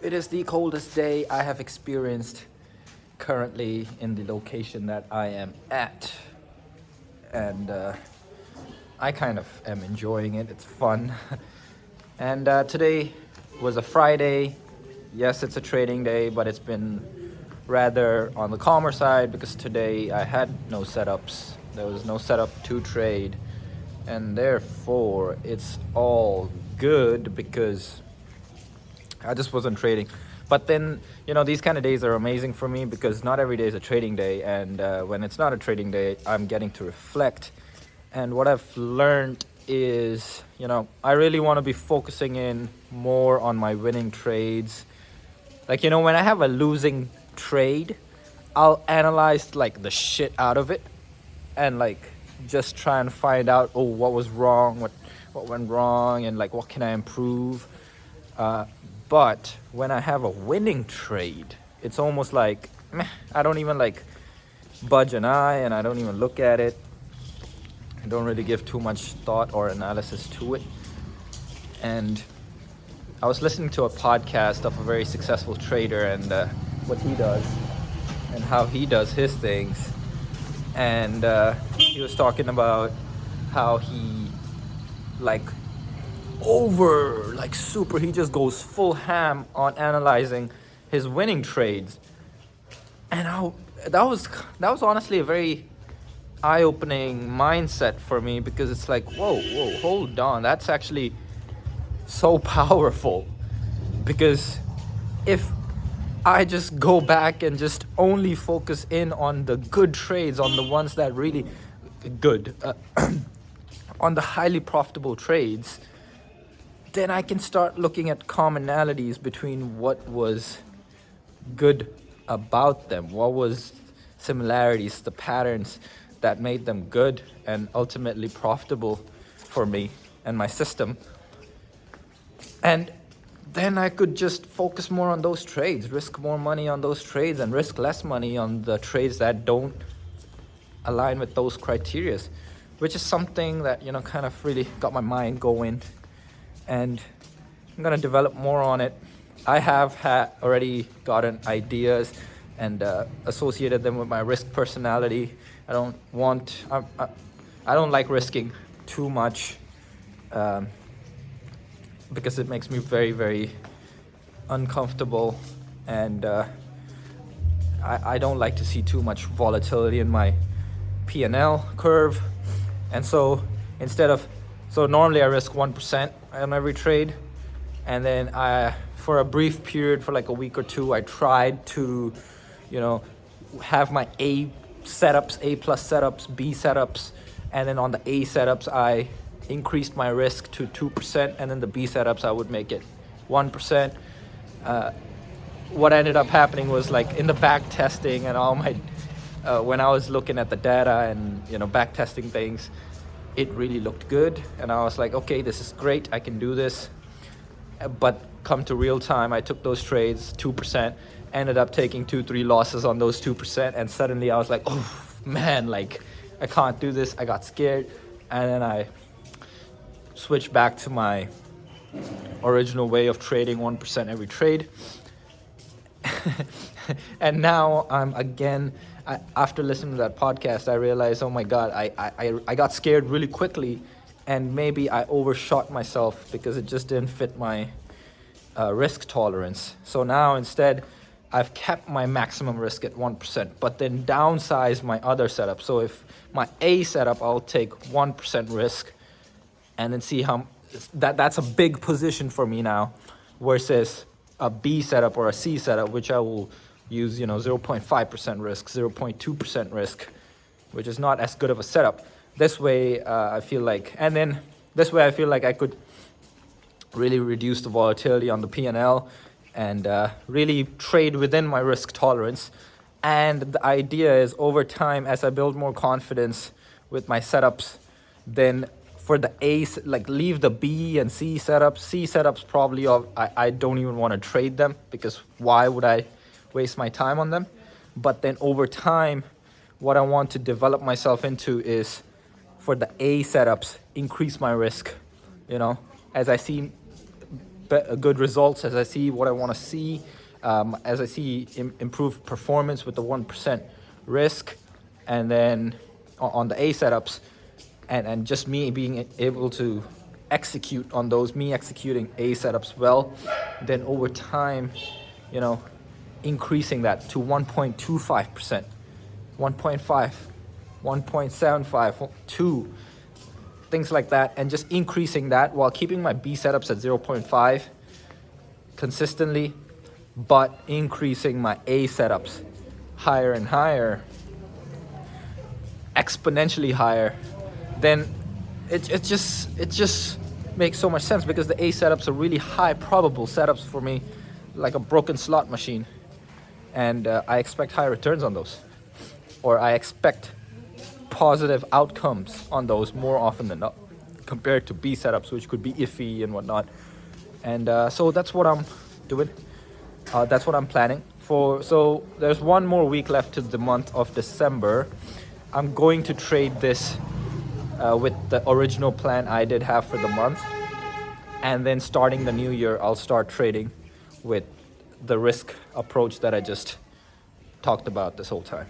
It is the coldest day I have experienced currently in the location that I am at. And I kind of am enjoying it. It's fun. And today was a Friday. Yes, it's a trading day, but it's been rather on the calmer side because today I had no setups. There was no setup to trade. And therefore, it's all good because I just wasn't trading. But then, these kind of days are amazing for me because not every day is a trading day. And when it's not a trading day, I'm getting to reflect. And what I've learned is, I really want to be focusing in more on my winning trades. Like, when I have a losing trade, I'll analyze like the shit out of it and like just try and find out, what was wrong, what went wrong, and like what can I improve. But when I have a winning trade, it's almost like meh, I don't even like budge an eye and I don't even look at it. I don't really give too much thought or analysis to it. And I was listening to a podcast of a very successful trader and what he does and how he does his things. And he was talking about how he like he just goes full ham on analyzing his winning trades. And that was honestly a very eye-opening mindset for me because it's like, whoa, hold on, that's actually so powerful. Because if I just go back and just only focus in on the good trades, on the ones that really good, on the highly profitable trades, then I can start looking at commonalities between what was good about them, what was similarities, the patterns that made them good and ultimately profitable for me and my system. And then I could just focus more on those trades, risk more money on those trades and risk less money on the trades that don't align with those criteria, which is something that, kind of really got my mind going. And I'm gonna develop more on it. I have already gotten ideas and associated them with my risk personality. I don't like risking too much because it makes me very, very uncomfortable, and I don't like to see too much volatility in my P&L curve. And so normally I risk 1% on every trade, and then for a brief period, for like a week or two, I tried to, have my A setups, A plus setups, B setups, and then on the A setups, I increased my risk to 2%, and then the B setups, I would make it 1%. What ended up happening was, like, in the back testing and all my, when I was looking at the data and, back testing things, it really looked good. And I was like, okay, this is great. I can do this. But come to real time, I took those trades, 2%, ended up taking 2-3 losses on those 2. And suddenly I was like, oh man, like I can't do this. I got scared. And then I switched back to my original way of trading 1% every trade. And now I'm again, after listening to that podcast, I realized, oh my God, I got scared really quickly, and maybe I overshot myself because it just didn't fit my risk tolerance. So now instead, I've kept my maximum risk at 1%, but then downsized my other setup. So if my A setup, I'll take 1% risk and then see how that's a big position for me now, versus a B setup or a C setup, which I will use, 0.5% risk, 0.2% risk, which is not as good of a setup. This way, I feel like I could really reduce the volatility on the P&L and really trade within my risk tolerance. And the idea is, over time, as I build more confidence with my setups, then for the A, like, leave the B and C setups. C setups probably, I don't even want to trade them because why would I waste my time on them? But then over time, what I want to develop myself into is, for the A setups, increase my risk, as I see good results, as I see what I want to see, as I see improved performance with the 1% risk, and then on the A setups, and just me being able to execute on those, me executing A setups well, then over time, you know, increasing that to 1.25%, 1.5, 1.75, 2, things like that, and just increasing that while keeping my B setups at 0.5 consistently, but increasing my A setups higher and higher, exponentially higher, then it just makes so much sense, because the A setups are really high probable setups for me, like a broken slot machine, and I expect high returns on those, or I expect positive outcomes on those more often than not, compared to B setups, which could be iffy and whatnot. And so that's what I'm doing. That's what I'm planning for. So there's one more week left to the month of December. I'm going to trade this with the original plan I did have for the month, and then starting the new year, I'll start trading with the risk approach that I just talked about this whole time.